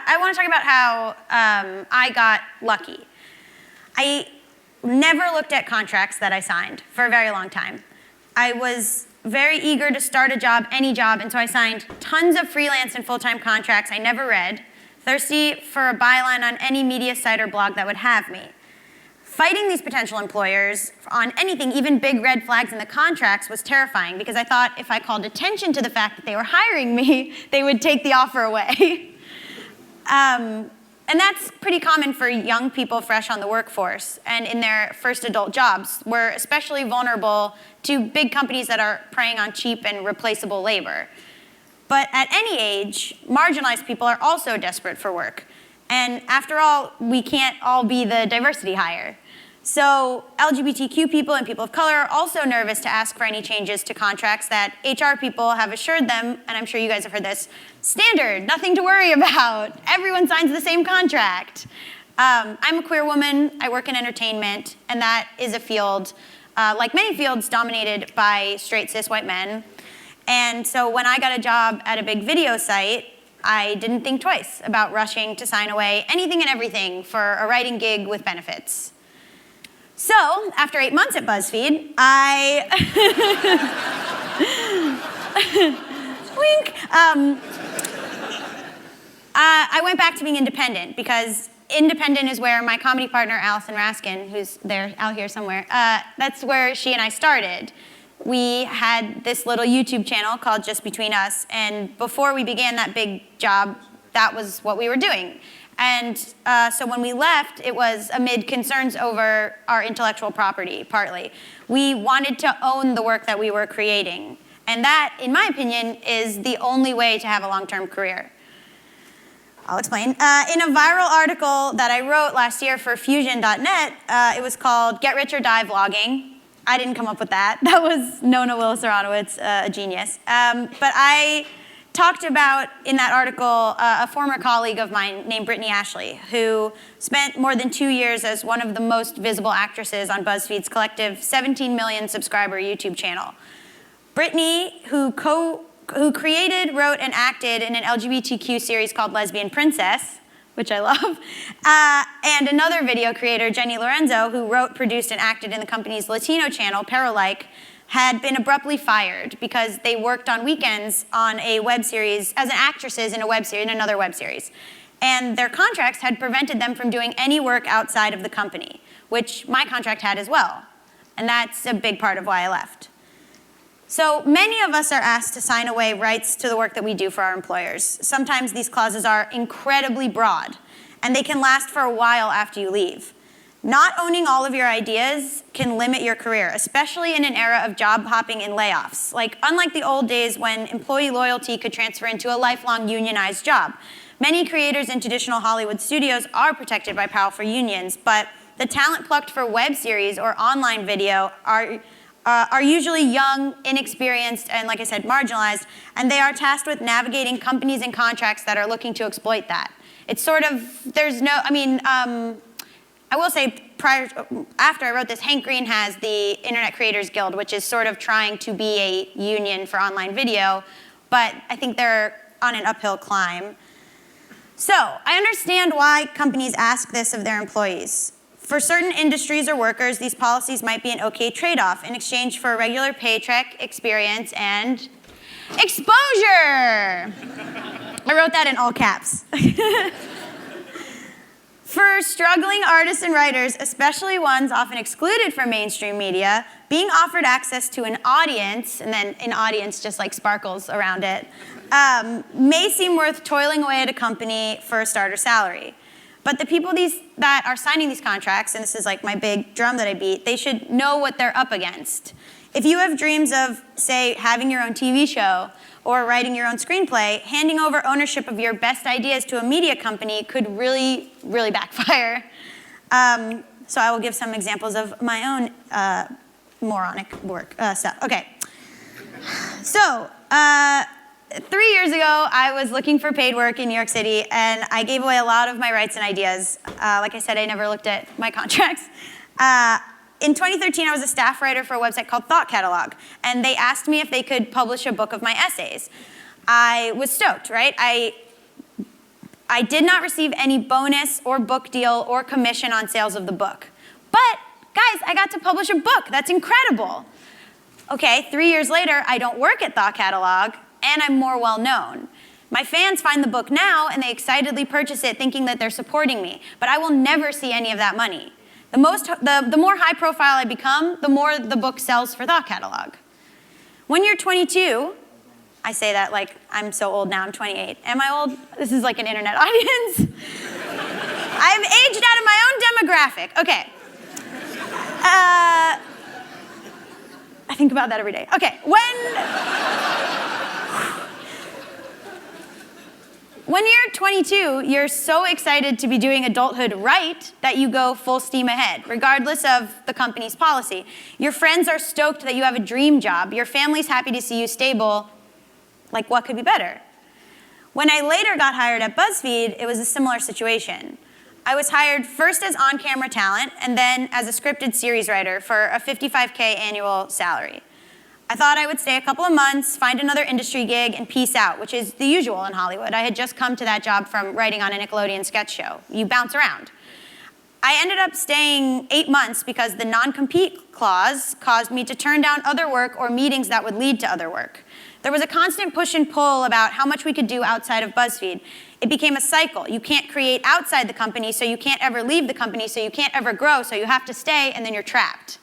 I want to talk about how I got lucky. I never looked at contracts that I signed for a very long time. I was very eager to start a job, any job, and so I signed tons of freelance and full-time contracts I never read, thirsty for a byline on any media site or blog that would have me. Fighting these potential employers on anything, even big red flags in the contracts, was terrifying because I thought if I called attention to the fact that they were hiring me, they would take the offer away. And that's pretty common for young people fresh on the workforce and in their first adult jobs. We're especially vulnerable to big companies that are preying on cheap and replaceable labor. But at any age, marginalized people are also desperate for work. And after all, we can't all be the diversity hire. So LGBTQ people and people of color are also nervous to ask for any changes to contracts that HR people have assured them, and I'm sure you guys have heard this, standard, nothing to worry about. Everyone signs the same contract. I'm a queer woman, I work in entertainment, and that is a field, like many fields, dominated by straight cis white men. And so when I got a job at a big video site, I didn't think twice about rushing to sign away anything and everything for a writing gig with benefits. So, after 8 months at BuzzFeed, I wink. I went back to being independent because independent is where my comedy partner, Allison Raskin, who's there out here somewhere, that's where she and I started. We had this little YouTube channel called Just Between Us, and before we began that big job, that was what we were doing. And so when we left, it was amid concerns over our intellectual property, partly. We wanted to own the work that we were creating. And that, in my opinion, is the only way to have a long-term career. I'll explain. In a viral article that I wrote last year for Fusion.net, it was called Get Rich or Die Vlogging. I didn't come up with that. That was Nona Willis-Aronowitz, a genius. But I talked about, in that article, a former colleague of mine named Brittany Ashley, who spent more than 2 years as one of the most visible actresses on BuzzFeed's collective 17 million subscriber YouTube channel. Brittany, who created, wrote, and acted in an LGBTQ series called Lesbian Princess, which I love, and another video creator, Jenny Lorenzo, who wrote, produced, and acted in the company's Latino channel, Paralike, had been abruptly fired because they worked on weekends on a web series as actresses in another web series. And their contracts had prevented them from doing any work outside of the company, which my contract had as well. And that's a big part of why I left. So many of us are asked to sign away rights to the work that we do for our employers. Sometimes these clauses are incredibly broad, and they can last for a while after you leave. Not owning all of your ideas can limit your career, especially in an era of job hopping and layoffs. Unlike the old days when employee loyalty could transfer into a lifelong unionized job. Many creators in traditional Hollywood studios are protected by powerful unions, but the talent plucked for web series or online video are usually young, inexperienced, and like I said, marginalized, and they are tasked with navigating companies and contracts that are looking to exploit that. It's sort of, there's no, I will say, after I wrote this, Hank Green has the Internet Creators Guild, which is sort of trying to be a union for online video, but I think they're on an uphill climb. So, I understand why companies ask this of their employees. For certain industries or workers, these policies might be an okay trade-off in exchange for a regular paycheck, experience, and exposure. I wrote that in all caps. For struggling artists and writers, especially ones often excluded from mainstream media, being offered access to an audience, and then an audience just like sparkles around it, may seem worth toiling away at a company for a starter salary. But the people that are signing these contracts, and this is like my big drum that I beat, they should know what they're up against. If you have dreams of, say, having your own TV show or writing your own screenplay, handing over ownership of your best ideas to a media company could really, really backfire. So I will give some examples of my own moronic work stuff. Okay. So, 3 years ago, I was looking for paid work in New York City, and I gave away a lot of my rights and ideas. Like I said, I never looked at my contracts. In 2013, I was a staff writer for a website called Thought Catalog, and they asked me if they could publish a book of my essays. I was stoked, right? I did not receive any bonus or book deal or commission on sales of the book. But guys, I got to publish a book. That's incredible. Okay, 3 years later, I don't work at Thought Catalog, and I'm more well-known. My fans find the book now, and they excitedly purchase it thinking that they're supporting me, but I will never see any of that money. The more high profile I become, the more the book sells for Thought Catalog. When you're 22, I say that like I'm so old now, I'm 28. Am I old? This is like an internet audience. I've aged out of my own demographic. Okay. I think about that every day. Okay, when you're 22, you're so excited to be doing adulthood right that you go full steam ahead, regardless of the company's policy. Your friends are stoked that you have a dream job. Your family's happy to see you stable. Like, what could be better? When I later got hired at BuzzFeed, it was a similar situation. I was hired first as on-camera talent and then as a scripted series writer for a $55K annual salary. I thought I would stay a couple of months, find another industry gig, and peace out, which is the usual in Hollywood. I had just come to that job from writing on a Nickelodeon sketch show. You bounce around. I ended up staying 8 months because the non-compete clause caused me to turn down other work or meetings that would lead to other work. There was a constant push and pull about how much we could do outside of BuzzFeed. It became a cycle. You can't create outside the company, so you can't ever leave the company, so you can't ever grow, so you have to stay, and then you're trapped.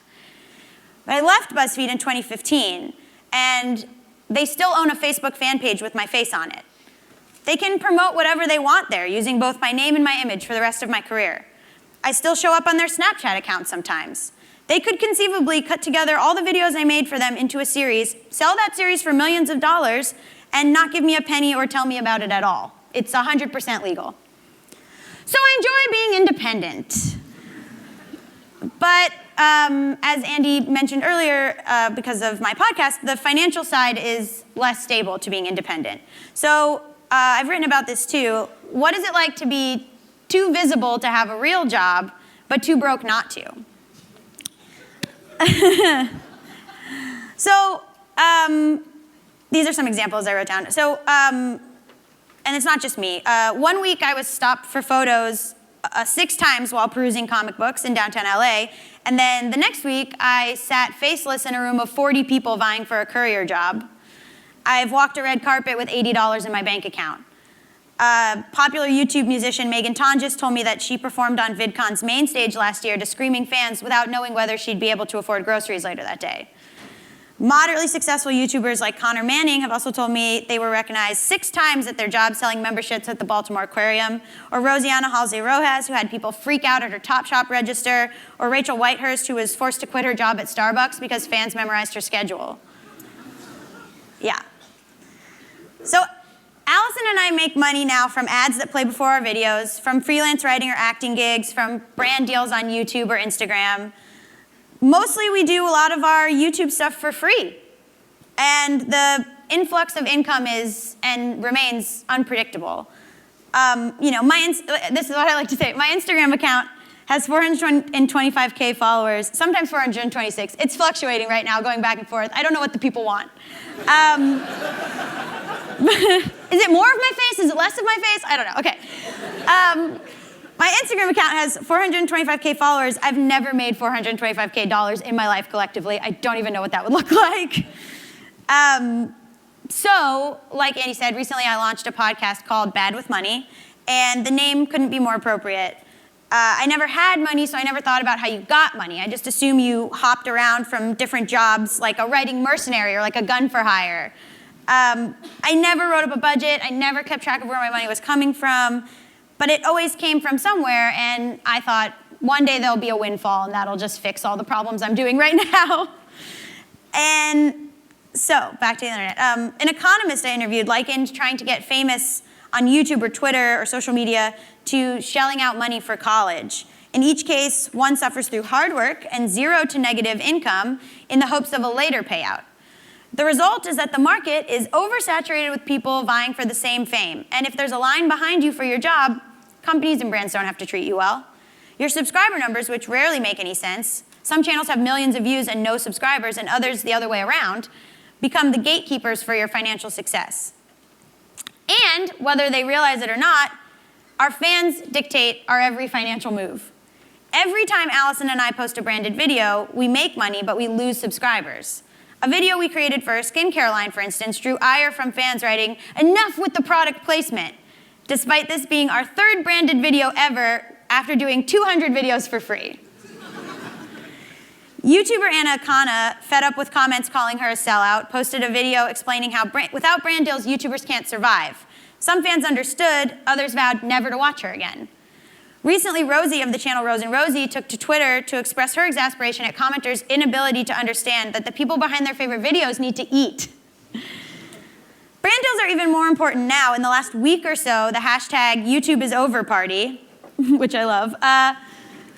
But I left BuzzFeed in 2015, and they still own a Facebook fan page with my face on it. They can promote whatever they want there, using both my name and my image for the rest of my career. I still show up on their Snapchat account sometimes. They could conceivably cut together all the videos I made for them into a series, sell that series for millions of dollars, and not give me a penny or tell me about it at all. It's 100% legal. So I enjoy being independent. But as Andy mentioned earlier, because of my podcast, the financial side is less stable to being independent. So I've written about this too. What is it like to be too visible to have a real job, but too broke not to? So these are some examples I wrote down. So, and it's not just me. 1 week I was stopped for photos 6 times while perusing comic books in downtown LA. And then the next week I sat faceless in a room of 40 people vying for a courier job. I've walked a red carpet with $80 in my bank account. Popular YouTube musician Megan Tonjes told me that she performed on VidCon's main stage last year to screaming fans without knowing whether she'd be able to afford groceries later that day. Moderately successful YouTubers like Connor Manning have also told me they were recognized 6 times at their job selling memberships at the Baltimore Aquarium, or Rosianna Halsey Rojas, who had people freak out at her Topshop register, or Rachel Whitehurst, who was forced to quit her job at Starbucks because fans memorized her schedule. Yeah. So Allison and I make money now from ads that play before our videos, from freelance writing or acting gigs, from brand deals on YouTube or Instagram. Mostly we do a lot of our YouTube stuff for free. And the influx of income is and remains unpredictable. You know, this is what I like to say. My Instagram account has 425K followers, sometimes 426. It's fluctuating right now, going back and forth. I don't know what the people want. Is it more of my face? Is it less of my face? I don't know. Okay. My Instagram account has 425K followers. I've never made $425K dollars in my life collectively. I don't even know what that would look like. So, like Andy said, recently I launched a podcast called Bad with Money, and the name couldn't be more appropriate. I never had money, so I never thought about how you got money. I just assumed you hopped around from different jobs, like a writing mercenary or like a gun for hire. I never wrote up a budget. I never kept track of where my money was coming from. But it always came from somewhere, and I thought, one day there'll be a windfall, and that'll just fix all the problems I'm doing right now. And so, back to the internet. An economist I interviewed likened trying to get famous on YouTube or Twitter or social media to shelling out money for college. In each case, one suffers through hard work and 0 to negative income in the hopes of a later payout. The result is that the market is oversaturated with people vying for the same fame. And if there's a line behind you for your job, companies and brands don't have to treat you well. Your subscriber numbers, which rarely make any sense, some channels have millions of views and no subscribers, and others the other way around, become the gatekeepers for your financial success. And whether they realize it or not, Our fans dictate our every financial move. Every time Allison and I post a branded video, we make money, but we lose subscribers. A video we created for a skincare line, for instance, drew ire from fans writing, "Enough with the product placement," despite this being our third branded video ever after doing 200 videos for free. YouTuber Anna Akana, fed up with comments calling her a sellout, posted a video explaining how without brand deals, YouTubers can't survive. Some fans understood, others vowed never to watch her again. Recently, Rosie of the channel Rose and Rosie took to Twitter to express her exasperation at commenters' inability to understand that the people behind their favorite videos need to eat. Brand deals are even more important now. In the last week or so, the hashtag #YouTubeIsOver which I love,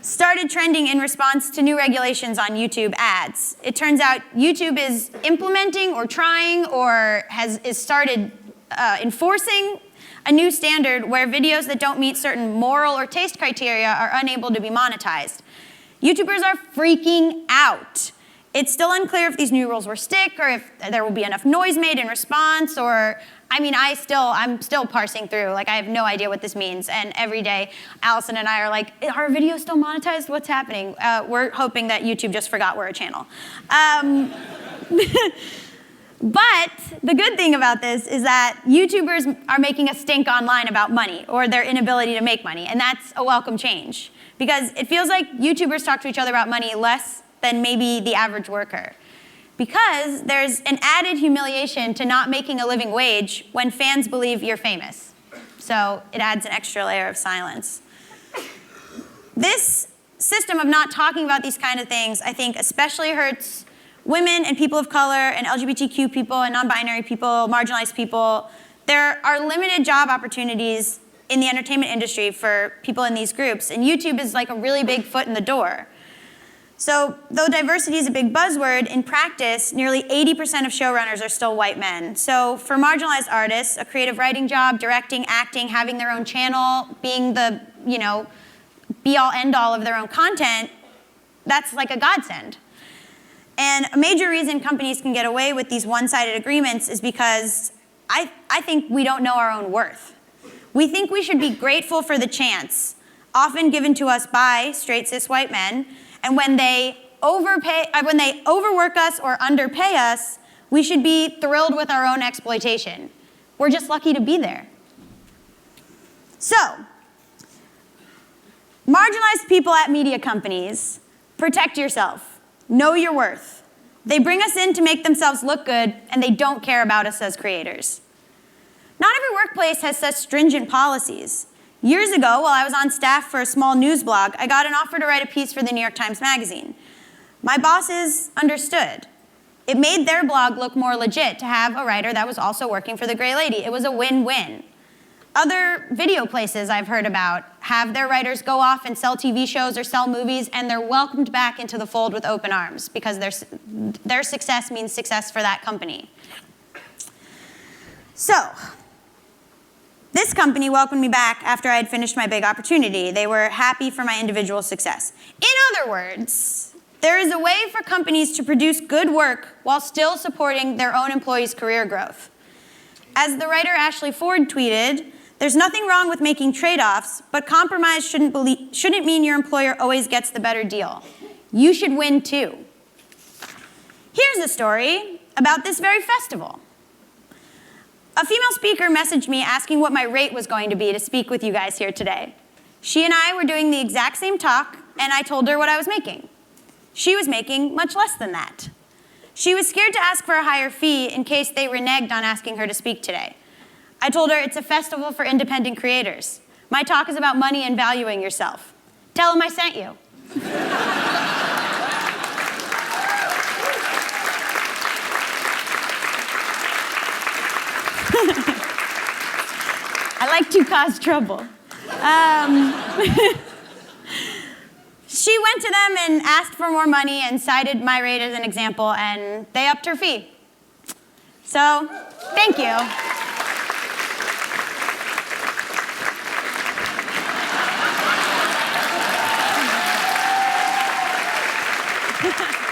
started trending in response to new regulations on YouTube ads. It turns out YouTube is implementing or trying or is started enforcing a new standard where videos that don't meet certain moral or taste criteria are unable to be monetized. YouTubers are freaking out. It's still unclear if these new rules will stick or if there will be enough noise made in response or, I mean, I'm still parsing through. Like, I have no idea what this means. And every day, Allison and I are like, are videos still monetized? What's happening? We're hoping that YouTube just forgot we're a channel. But the good thing about this is that YouTubers are making a stink online about money or their inability to make money, and that's a welcome change. Because it feels like YouTubers talk to each other about money less than maybe the average worker. Because there's an added humiliation to not making a living wage when fans believe you're famous. So it adds an extra layer of silence. This system of not talking about these kind of things, I think, especially hurts women and people of color and LGBTQ people and non-binary people, marginalized people. There are limited job opportunities in the entertainment industry for people in these groups, and YouTube is like a really big foot in the door. So though diversity is a big buzzword, in practice, nearly 80% of showrunners are still white men. So for marginalized artists, a creative writing job, directing, acting, having their own channel, being the, be-all, end-all of their own content, that's like a godsend. And a major reason companies can get away with these one-sided agreements is because I think we don't know our own worth. We think we should be grateful for the chance, often given to us by straight cis white men, and when they overwork us or underpay us, we should be thrilled with our own exploitation. We're just lucky to be there. So, marginalized people at media companies, protect yourself. Know your worth. They bring us in to make themselves look good, and they don't care about us as creators. Not every workplace has such stringent policies. Years ago, while I was on staff for a small news blog, I got an offer to write a piece for the New York Times Magazine. My bosses understood. It made their blog look more legit to have a writer that was also working for the Gray Lady. It was a win-win. Other video places I've heard about have their writers go off and sell TV shows or sell movies, and they're welcomed back into the fold with open arms because their success means success for that company. So, this company welcomed me back after I had finished my big opportunity. They were happy for my individual success. In other words, there is a way for companies to produce good work while still supporting their own employees' career growth. As the writer Ashley Ford tweeted, "There's nothing wrong with making trade-offs, but compromise shouldn't mean your employer always gets the better deal. You should win too." Here's a story about this very festival. A female speaker messaged me asking what my rate was going to be to speak with you guys here today. She and I were doing the exact same talk, and I told her what I was making. She was making much less than that. She was scared to ask for a higher fee in case they reneged on asking her to speak today. I told her it's a festival for independent creators. My talk is about money and valuing yourself. Tell them I sent you. I like to cause trouble. She went to them and asked for more money and cited my rate as an example, and they upped her fee. So, thank you. Ha ha.